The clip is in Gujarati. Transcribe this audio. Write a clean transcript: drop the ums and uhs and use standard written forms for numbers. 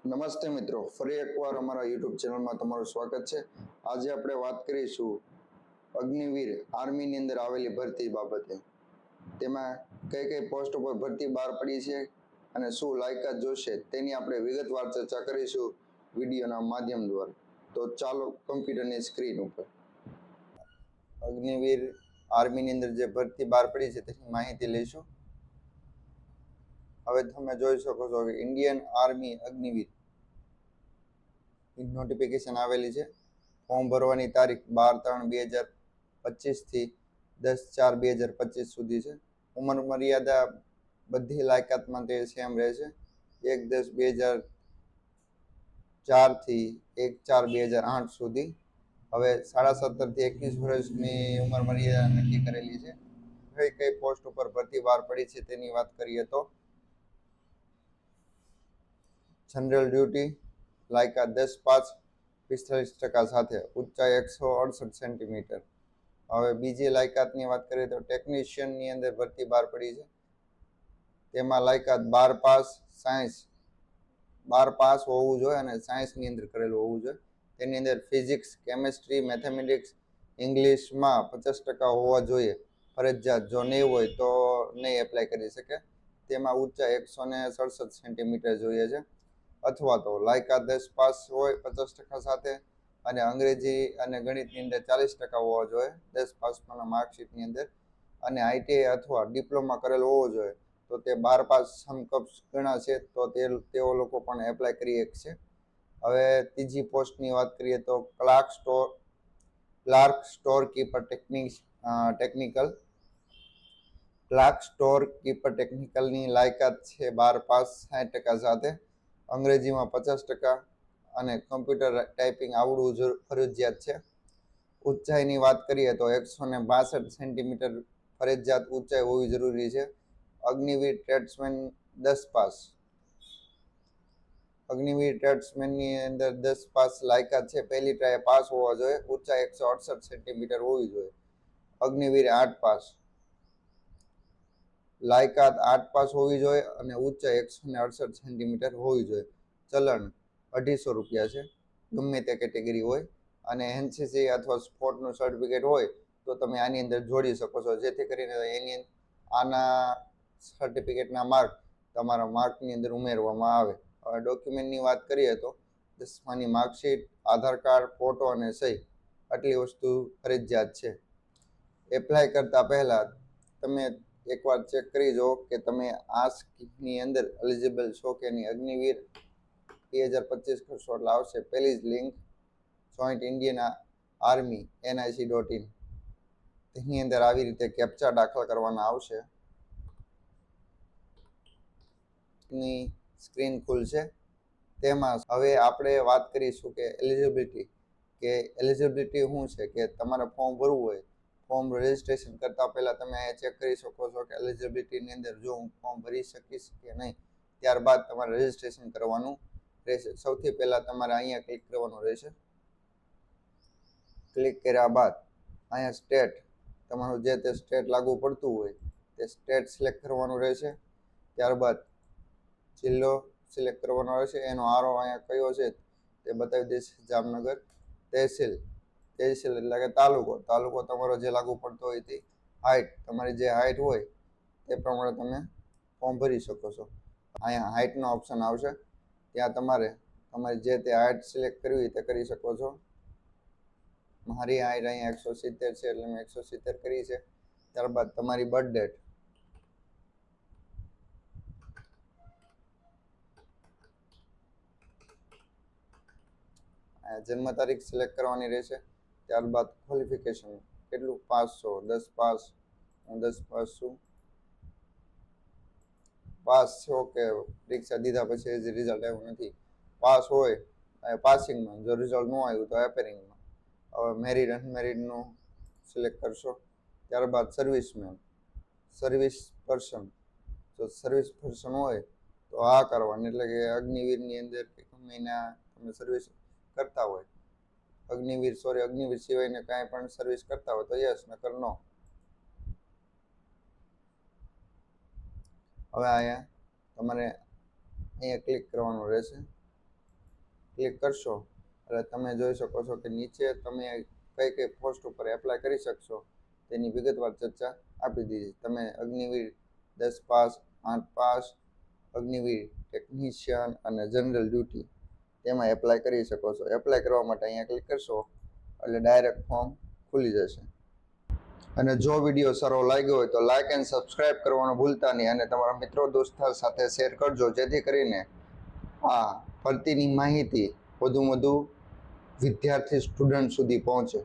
નમસ્તે મિત્રો, ફરી એકવાર અમારા યુટ્યુબ ચેનલમાં તમારું સ્વાગત છે. આજે આપણે વાત કરીશું અગ્નિવીર આર્મીની અંદર આવેલી ભરતી બાબતે. તેમાં કઈ કઈ પોસ્ટ ઉપર ભરતી બહાર પડી છે અને શું લાયકાત જોશે તેની આપણે વિગતવાર ચર્ચા કરીશું વિડીયોના માધ્યમ દ્વારા. તો ચાલો કમ્પ્યુટરની સ્ક્રીન ઉપર અગ્નિવીર આર્મીની અંદર જે ભરતી બહાર પડી છે તેની માહિતી લઈશું. હવે તમે જોઈ શકો છો કે ઇન્ડિયન આર્મી અગ્નિવીર નોટિફિકેશન આવેલી છે. ફોર્મ ભરવાની તારીખ 12/3/2025 થી 10/4/2025 સુધી છે. ઉંમર મર્યાદા બધી લાયકાત માટે સેમ રહેશે. 1/10/2004 થી 1/4/2008 સુધી. હવે 17.5 થી 21 વર્ષની ઉંમર મર્યાદા નક્કી કરેલી છે. કઈ કઈ પોસ્ટ ઉપર ભરતી બહાર પડી છે તેની વાત કરીએ તો જનરલ ડ્યુટી લાયકાત 10 પાસ 45% સાથે, ઊંચાઈ 168 સેન્ટીમીટર. હવે બીજી લાયકાતની વાત કરીએ તો ટેકનિશિયનની અંદર ભરતી બહાર પડી છે. તેમાં લાયકાત 12 પાસ સાયન્સ 12 પાસ હોવું જોઈએ અને સાયન્સની અંદર કરેલું હોવું જોઈએ. તેની અંદર ફિઝિક્સ, કેમેસ્ટ્રી, મેથેમેટિક્સ, ઇંગ્લિશમાં 50% હોવા જોઈએ ફરજિયાત. જો નહીં હોય તો નહીં એપ્લાય કરી શકે. તેમાં ઊંચાઈ 167 સેન્ટીમીટર જોઈએ છે. અથવા તો લાયકાત 10 પાસ હોય 50% સાથે અને અંગ્રેજી અને ગણિતની અંદર 40% હોવા જોઈએ 10 પાસના માર્કશીટની અંદર. અને આઈટીઆઈ અથવા ડિપ્લોમા કરેલો હોવો જોઈએ તો તે 12 પાસ સમકક્ષ ગણાશે, તો તેઓ લોકો પણ એપ્લાય કરી શકશે. હવે ત્રીજી પોસ્ટની વાત કરીએ તો clerk store keeper technical. Clerk store keeper ટેકનિકલની લાયકાત છે 12 પાસ 60% સાથે, અંગ્રેજીમાં 50% અને કમ્પ્યુટર ટાઈપિંગ આવડવું ફરજિયાત છે. ઊંચાઈની વાત કરીએ તો 162 સેન્ટીમીટર ફરજિયાત ઊંચાઈ હોવી જરૂરી છે. Agniveer tradesman 10 pass. અગ્નિવીર ટ્રેડ્સમેનની અંદર 10 પાસ લાયકાત છે. પહેલી ટ્રાય પાસ હોવા જોઈએ. ઊંચાઈ 168 સેન્ટીમીટર હોવી જોઈએ. અગ્નિવીર 8 પાસ. લાયકાત 8 પાસ હોવી જોઈએ અને ઊંચાઈ 168 સેન્ટીમીટર હોવી જોઈએ. ચલણ 250 રૂપિયા છે, ગમે તે કેટેગરી હોય. અને એનસીસી અથવા સ્પોર્ટનું સર્ટિફિકેટ હોય તો તમે આની અંદર જોડી શકો છો, જેથી કરીને આના સર્ટિફિકેટના માર્ક તમારા માર્કની અંદર ઉમેરવામાં આવે. હવે ડોક્યુમેન્ટની વાત કરીએ તો 10માની માર્કશીટ, આધાર કાર્ડ, ફોટો અને સહી, આટલી વસ્તુ ફરજિયાત છે. એપ્લાય કરતા પહેલા તમે એકવાર ચેક કરી જો કે તમે આ સ્કીમની અંદર એલિજિબલ છો કે નહીં. અગ્નિવીર 2025 કરશો એટલે આવશે પહેલી જ link joint Indian army nic.in. તેની અંદર આવી રીતે કેપ્ચા દાખલ કરવાના આવશે. ની સ્ક્રીન ખુલશે. તેમાં હવે આપણે વાત કરીશું કે એલિજિબિલિટી શું છે. કે તમારે ફોર્મ ભરવું હોય, ફોર્મ રજિસ્ટ્રેશન કરતા પહેલા તમે અહીંયા ચેક કરી શકો છો કે એલિજિબિલિટીની અંદર જો હું ફોર્મ ભરી શકીશ કે નહીં. ત્યારબાદ તમારે રજિસ્ટ્રેશન કરવાનું રહેશે. સૌથી પહેલા તમારે અહીંયા ક્લિક કરવાનું રહેશે. ક્લિક કર્યા બાદ અહીંયા સ્ટેટ, તમારું જે તે સ્ટેટ લાગુ પડતું હોય તે સ્ટેટ સિલેક્ટ કરવાનું રહેશે. ત્યારબાદ જિલ્લો સિલેક્ટ કરવાનો રહેશે. એનો આરો અહીંયા કયો છે તે બતાવી દેશે. જામનગર. તહેસીલ એટલે કે તાલુકો તમારો જે લાગુ પડતો હોય તે. હાઇટ, તમારી જે હાઇટ હોય તે પ્રમાણે તમે ફોર્મ ભરી શકો છો. અહીંયા હાઇટનો ઓપ્શન આવશે, ત્યાં તમારે તમારી જે તે હાઇટ સિલેક્ટ કરવી તે કરી શકો છો. મારી હાઇટ અહીંયા 170 છે એટલે મેં 170 કરી છે. ત્યારબાદ તમારી બર્થ ડેટ, જન્મ તારીખ સિલેક્ટ કરવાની રહેશે. ત્યારબાદ ક્વોલિફિકેશન, કેટલું પાસ છો. 10 પાસ, હું 10 પાસ છું. પાસ છો કે પરીક્ષા દીધા પછી હજી રિઝલ્ટ આવ્યું નથી. પાસ હોય પાસિંગમાં, જો રિઝલ્ટ ન આવ્યું તો એપેરિંગમાં. હવે મેરિડ અનમેરિડનું સિલેક્ટ કરશો. ત્યારબાદ સર્વિસ પર્સન, જો સર્વિસ પર્સન હોય તો આ કરવાની, એટલે કે અગ્નિવીરની અંદર મહિના તમે સર્વિસ કરતા હોય, અગ્નિવીર સિવાયને કાંઈ પણ સર્વિસ કરતા હોય તો યસ, નકર નો. હવે અહીંયા તમારે અહીંયા ક્લિક કરવાનું રહેશે. ક્લિક કરશો એટલે તમે જોઈ શકો છો કે નીચે તમે કઈ પોસ્ટ ઉપર એપ્લાય કરી શકશો તેની વિગતવાર ચર્ચા આપી દીધી. તમે Agniveer 10 pass, 8 pass, Agniveer technician અને જનરલ ડ્યુટી તેમાં એપ્લાય કરી શકો છો. એપ્લાય કરવા માટે અહીંયા ક્લિક કરશો એટલે ડાયરેક્ટ ફોર્મ ખુલી જશે. અને જો વિડીયો સારો લાગ્યો હોય તો લાઇક એન્ડ સબસ્ક્રાઇબ કરવાનું ભૂલતા નહીં અને તમારા મિત્રો દોસ્તાર સાથે શેર કરજો, જેથી કરીને આ ભરતીની માહિતી વધુ વિદ્યાર્થી સ્ટુડન્ટ સુધી પહોંચે.